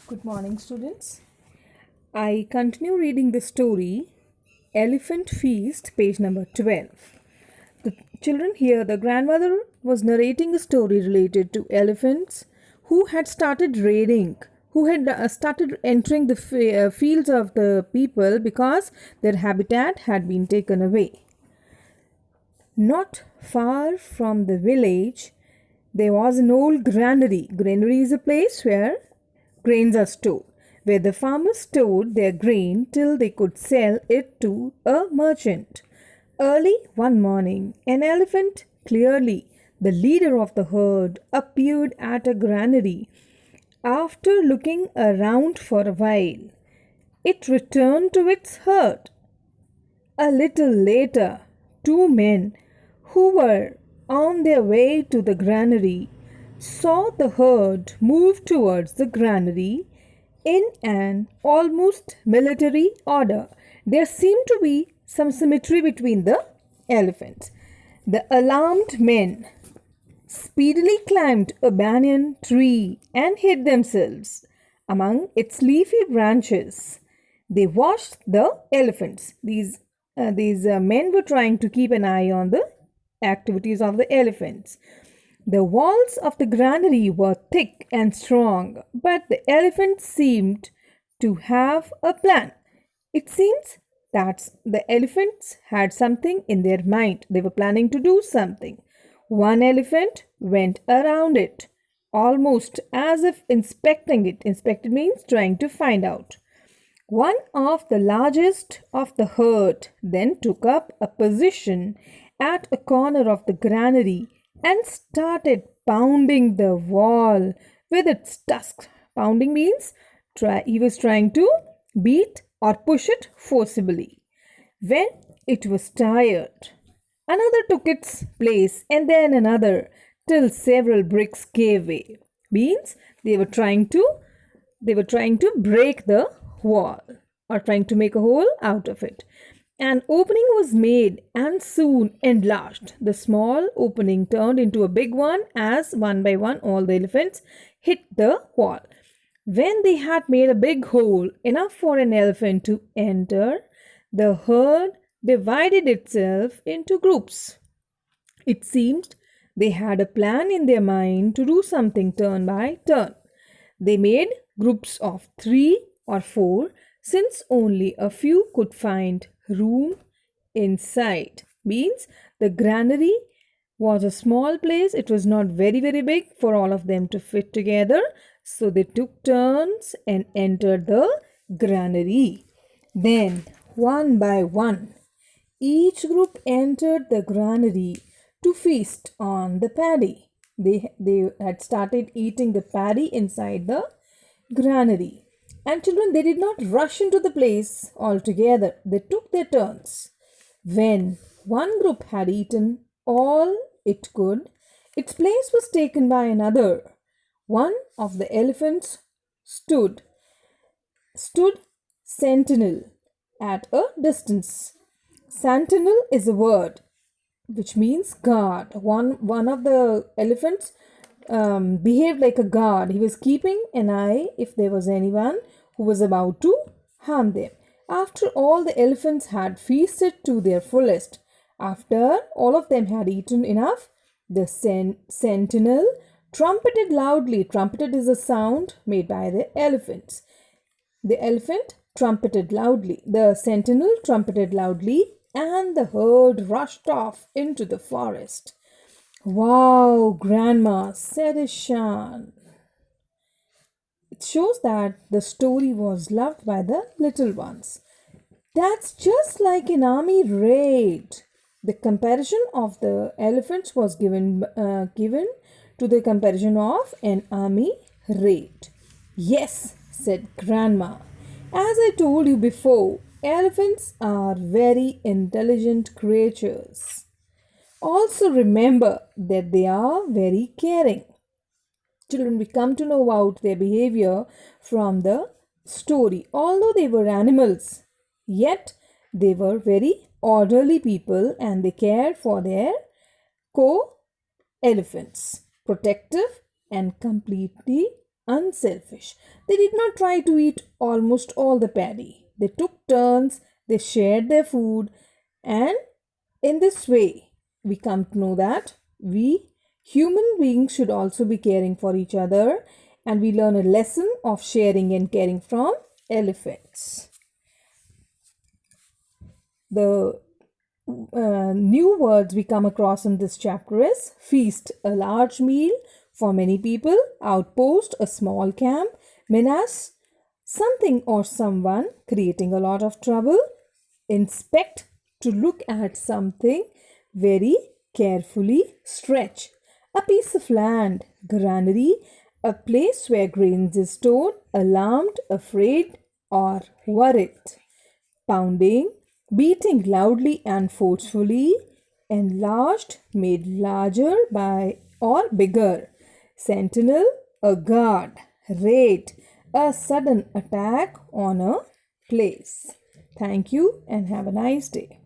Good morning, students. I continue reading the story Elephant Feast, page number 12. The children here, the grandmother was narrating a story related to elephants who had started raiding, who had started entering the fields of the people because their habitat had been taken away. Not far from the village, there was an old granary. Granary is a place where grains are stored, where the farmers stored their grain till they could sell it to a merchant. Early one morning, an elephant, clearly the leader of the herd, appeared at a granary. After looking around for a while, it returned to its herd. A little later, two men who were on their way to the granary saw the herd move towards the granary in an almost military order. There seemed to be some symmetry between the elephants. The alarmed men speedily climbed a banyan tree and hid themselves among its leafy branches. They watched the elephants. These men were trying to keep an eye on the activities of the elephants. The walls of the granary were thick and strong, but the elephants seemed to have a plan. It seems that the elephants had something in their mind. They were planning to do something. One elephant went around it, almost as if inspecting it. Inspected means trying to find out. One of the largest of the herd then took up a position at a corner of the granary and started pounding the wall with its tusks. Pounding means he was trying to beat or push it forcibly. When it was tired, another took its place and then another till several bricks gave way. Means they were trying to break the wall or trying to make a hole out of it. An opening was made and soon enlarged. The small opening turned into a big one as one by one all the elephants hit the wall. When they had made a big hole enough for an elephant to enter, the herd divided itself into groups. It seemed they had a plan in their mind to do something turn by turn. They made groups of 3 or 4 since only a few could find room inside. Means the granary was a small place. It was not very big for all of them to fit together. So they took turns and entered the granary. Then one by one, each group entered the granary to feast on the paddy. They had started eating the paddy inside the granary. And children, they did not rush into the place altogether. They took their turns. When one group had eaten all it could, its place was taken by another. One of the elephants stood sentinel at a distance. Sentinel is a word which means guard. One of the elephants behaved like a guard. He was keeping an eye if there was anyone who was about to harm them. After all the elephants had feasted to their fullest, after all of them had eaten enough, the sentinel trumpeted loudly. Trumpeted is a sound made by the elephants. The elephant trumpeted loudly. The sentinel trumpeted loudly, and the herd rushed off into the forest. Wow, Grandma, said Ishan. It shows that the story was loved by the little ones. That's just like an army raid. The comparison of the elephants was given to the comparison of an army raid. Yes, said Grandma. As I told you before, elephants are very intelligent creatures. Also remember that they are very caring. Children, we come to know about their behavior from the story. Although they were animals, yet they were very orderly people and they cared for their co-elephants. Protective and completely unselfish. They did not try to eat almost all the paddy. They took turns, they shared their food, and in this way, we come to know that we human beings should also be caring for each other, and we learn a lesson of sharing and caring from elephants. The new words we come across in this chapter is feast, a large meal for many people, outpost, a small camp, menace, something or someone creating a lot of trouble, inspect, to look at something very carefully, stretch, a piece of land, granary, a place where grains is stored, alarmed, afraid, or worried, pounding, beating loudly and forcefully, enlarged, made larger by or bigger, sentinel, a guard, raid, a sudden attack on a place. Thank you and have a nice day.